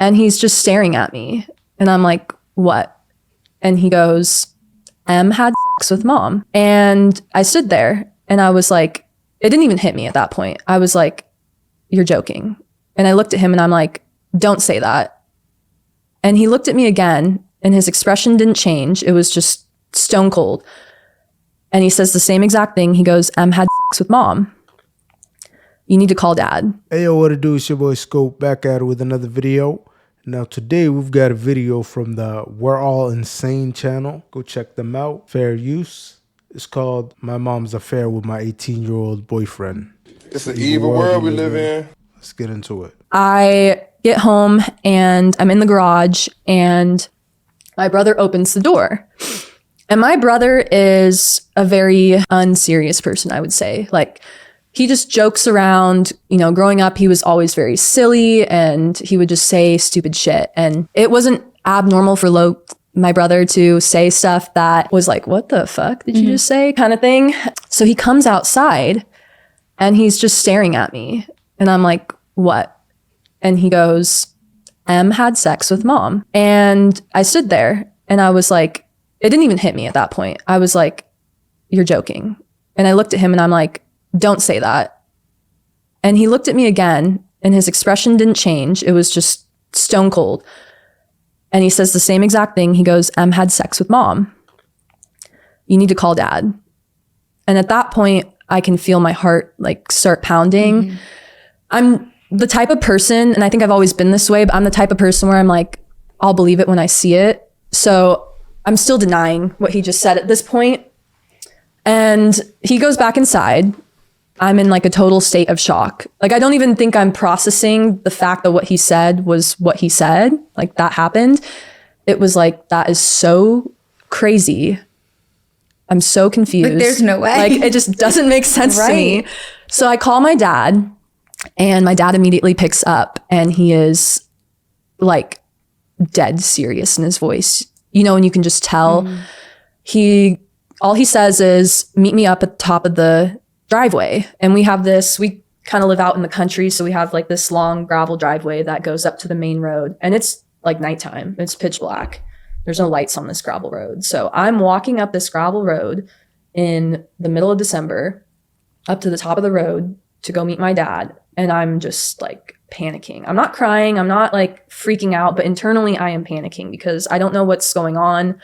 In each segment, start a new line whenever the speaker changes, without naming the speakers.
And he's just staring at me. And I'm like, what? And he goes, Em had sex with mom. And I stood there and I was like, it didn't even hit me at that point. I was like, you're joking. And I looked at him and I'm like, don't say that. And he looked at me again and his expression didn't change. It was just stone cold. And he says the same exact thing. He goes, Em had sex with mom. You need to call dad.
Hey, yo, what it do? It's your boy Scope back at it with another video. Now today we've got a video from the We're All Insane channel. Go check them out. Fair use. It's called My Mom's Affair with My 18-year-old Boyfriend.
It's an evil world we live in.
Let's get into it.
I get home and I'm in the garage and my brother opens the door. And my brother is a very unserious person, I would say. Like, he just jokes around. You know, growing up, he was always very silly and he would just say stupid shit. And it wasn't abnormal for my brother to say stuff that was like, what the fuck did you just say, kind of thing. So he comes outside and he's just staring at me. And I'm like, what? And he goes, Em had sex with mom. And I stood there and I was like, it didn't even hit me at that point. I was like, you're joking. And I looked at him and I'm like, don't say that. And he looked at me again and his expression didn't change. It was just stone cold. And he says the same exact thing. He goes, Em had sex with mom. You need to call dad. And at that point, I can feel my heart like start pounding. I'm the type of person, and I think I've always been this way, but I'm the type of person where I'm like, I'll believe it when I see it. So I'm still denying what he just said at this point. And he goes back inside. I'm in like a total state of shock. Like, I don't even think I'm processing the fact that what he said was what he said. Like, that happened. It was like, that is so crazy. I'm so confused.
Like, there's no way.
Like, it just doesn't make sense to me. So I call my dad and my dad immediately picks up and he is like dead serious in his voice. You know, and you can just tell. All he says is, meet me up at the top of the driveway. And we kind of live out in the country. So we have like this long gravel driveway that goes up to the main road. And it's like nighttime. It's pitch black. There's no lights on this gravel road. So I'm walking up this gravel road in the middle of December up to the top of the road to go meet my dad. And I'm just like panicking. I'm not crying. I'm not like freaking out, but internally I am panicking because I don't know what's going on.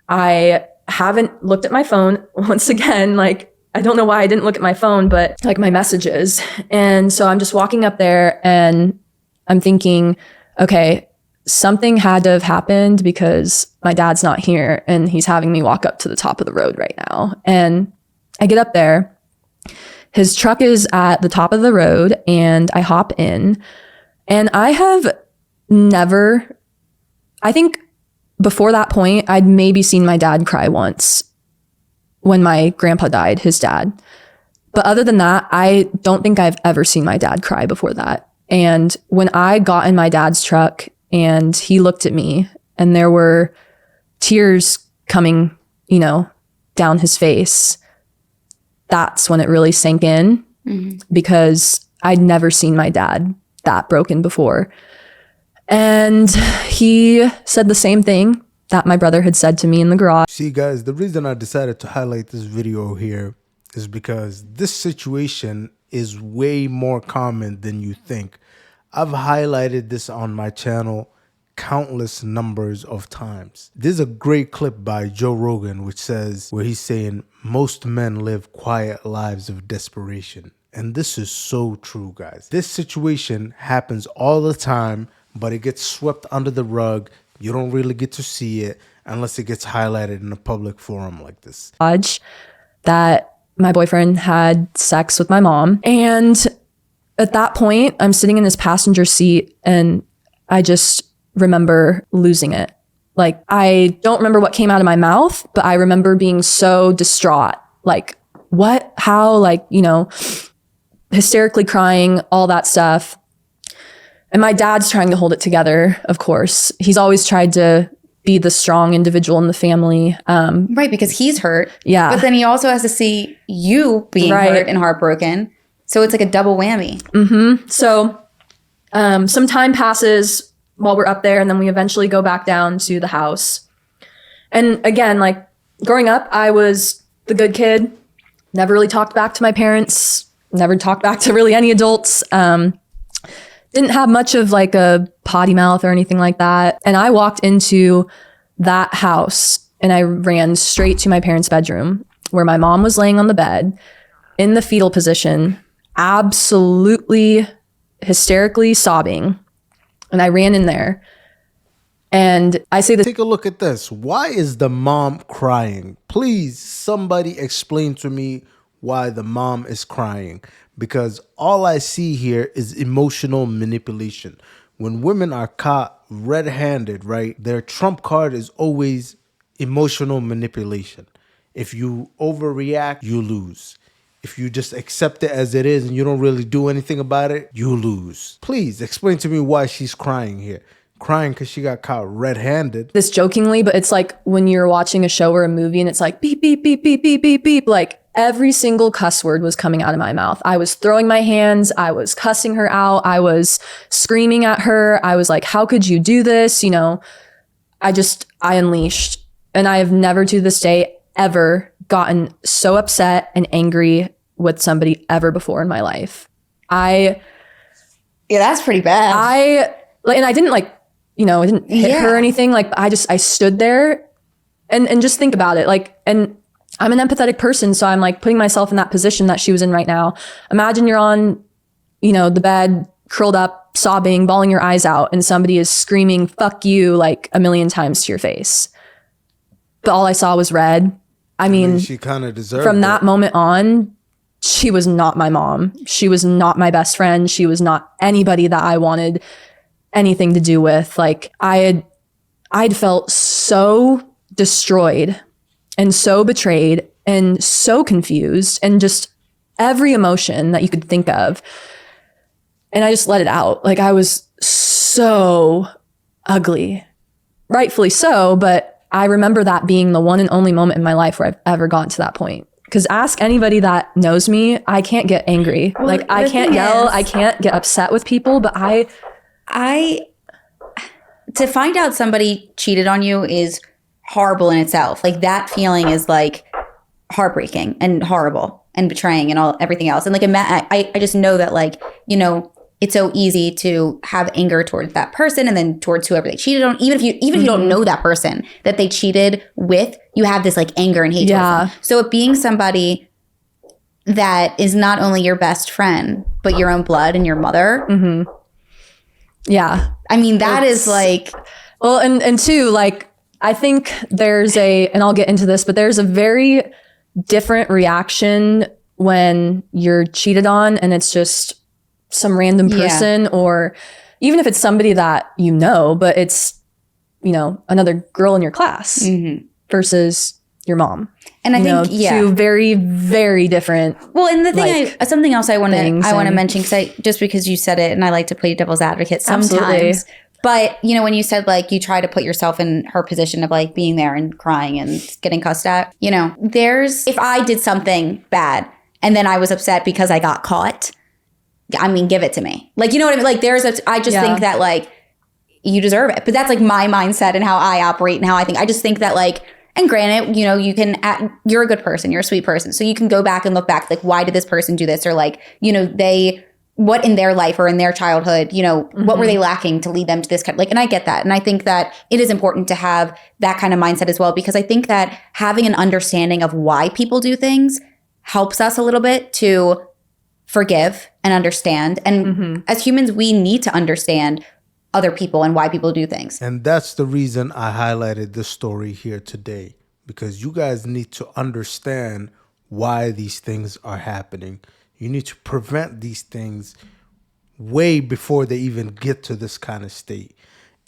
I haven't looked at my phone once again. Like, I don't know why I didn't look at my phone, but like my messages. And so I'm just walking up there and I'm thinking, okay, something had to have happened because my dad's not here and he's having me walk up to the top of the road right now. And I get up there. His truck is at the top of the road and I hop in. And I think before that point, I'd maybe seen my dad cry once when my grandpa died, his dad. But other than that, I don't think I've ever seen my dad cry before that. And when I got in my dad's truck and he looked at me and there were tears coming, you know, down his face, that's when it really sank in because I'd never seen my dad that broken before. And he said the same thing that my brother had said to me in the garage.
See, guys, the reason I decided to highlight this video here is because this situation is way more common than you think. I've highlighted this on my channel countless numbers of times. There's a great clip by Joe Rogan where he's saying most men live quiet lives of desperation. And this is so true, guys. This situation happens all the time, but it gets swept under the rug. You don't really get to see it unless it gets highlighted in a public forum like this.
That my boyfriend had sex with my mom. And at that point, I'm sitting in this passenger seat and I just remember losing it. Like, I don't remember what came out of my mouth, but I remember being so distraught. Like, what? How? Like, you know, hysterically crying, all that stuff. And my dad's trying to hold it together, of course. He's always tried to be the strong individual in the family.
Right, because he's hurt.
Yeah.
But then he also has to see you being hurt and heartbroken. So it's like a double whammy.
So some time passes. while we're up there. And then we eventually go back down to the house. And again, like growing up, I was the good kid, never really talked back to my parents, never talked back to really any adults. Didn't have much of like a potty mouth or anything like that. And I walked into that house and I ran straight to my parents' bedroom where my mom was laying on the bed in the fetal position, absolutely hysterically sobbing. And I ran in there. And I say this.
Take a look at this. Why is the mom crying? Please, somebody explain to me why the mom is crying. Because all I see here is emotional manipulation. When women are caught red-handed, right, their trump card is always emotional manipulation. If you overreact, you lose. If you just accept it as it is and you don't really do anything about it, you lose. Please explain to me why she's crying here. Crying because she got caught red-handed.
This jokingly, but it's like when you're watching a show or a movie and it's like beep, beep, beep, beep, beep, beep, beep. Like every single cuss word was coming out of my mouth. I was throwing my hands. I was cussing her out. I was screaming at her. I was like, how could you do this? You know, I unleashed. And I have never to this day ever gotten so upset and angry with somebody ever before in my life.
Yeah, that's pretty bad.
And I didn't like, you know, I didn't hit her or anything. Like I stood there and just think about it. Like, and I'm an empathetic person. So I'm like putting myself in that position that she was in right now. Imagine you're on, you know, the bed, curled up, sobbing, bawling your eyes out, and somebody is screaming, fuck you, like a million times to your face. But all I saw was red. I mean
she kind of deserved
from
it.
that moment on, she was not my mom. She was not my best friend. She was not anybody that I wanted anything to do with. Like I'd felt so destroyed and so betrayed and so confused and just every emotion that you could think of. And I just let it out. Like I was so ugly, rightfully so. But I remember that being the one and only moment in my life where I've ever gotten to that point. Because ask anybody that knows me, I can't get angry. Well, like I can't yell. I can't get upset with people, but
to find out somebody cheated on you is horrible in itself. Like that feeling is like heartbreaking and horrible and betraying and everything else. And like, I just know that like, you know, it's so easy to have anger towards that person and then towards whoever they cheated on. Even if you don't know that person that they cheated with, you have this like anger and hate towards them. So it being somebody that is not only your best friend, but your own blood and your mother.
Mm-hmm. Yeah.
I mean, that is like...
Well, and two, like, I think there's and I'll get into this, but there's a very different reaction when you're cheated on and it's just some random person or even if it's somebody that you know, but it's, you know, another girl in your class versus your mom.
And I think,
two very, very different.
Well, and the thing, something else I want to mention, because just because you said it, and I like to play devil's advocate sometimes. Absolutely. But you know, when you said like you try to put yourself in her position of like being there and crying and getting cussed at, you know, if I did something bad and then I was upset because I got caught, I mean, give it to me. Like, you know what I mean? Like, I just think that like you deserve it. But that's like my mindset and how I operate and how I think. I just think that like. And granted, you know, you're a good person, you're a sweet person. So you can go back and look back, like, why did this person do this? Or like, you know, what in their life or in their childhood, you know, what were they lacking to lead them to this kind of, like, and I get that. And I think that it is important to have that kind of mindset as well, because I think that having an understanding of why people do things helps us a little bit to forgive and understand. And as humans, we need to understand other people and why people do things.
And that's the reason I highlighted this story here today, because you guys need to understand why these things are happening. You need to prevent these things way before they even get to this kind of state.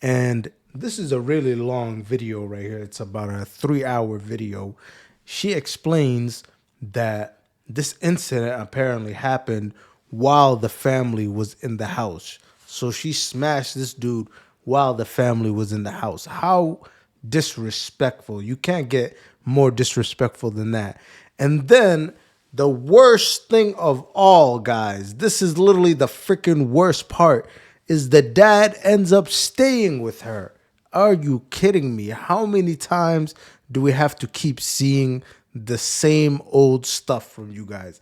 And this is a really long video right here. It's about a 3-hour video. She explains that this incident apparently happened while the family was in the house. So she smashed this dude while the family was in the house. How disrespectful. You can't get more disrespectful than that. And then the worst thing of all, guys, this is literally the freaking worst part, is the dad ends up staying with her. Are you kidding me? How many times do we have to keep seeing the same old stuff from you guys?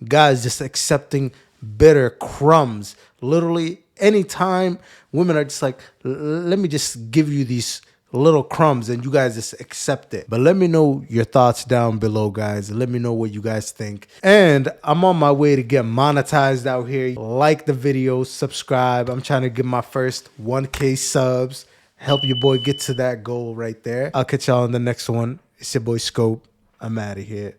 Guys just accepting bitter crumbs. Literally, anytime women are just like, let me just give you these little crumbs and you guys just accept it. But let me know your thoughts down below, guys. Let me know what you guys think. And I'm on my way to get monetized out here. Like the video, subscribe. I'm trying to get my first 1K subs. Help your boy get to that goal right there. I'll catch y'all in the next one. It's your boy Scope. I'm out of here.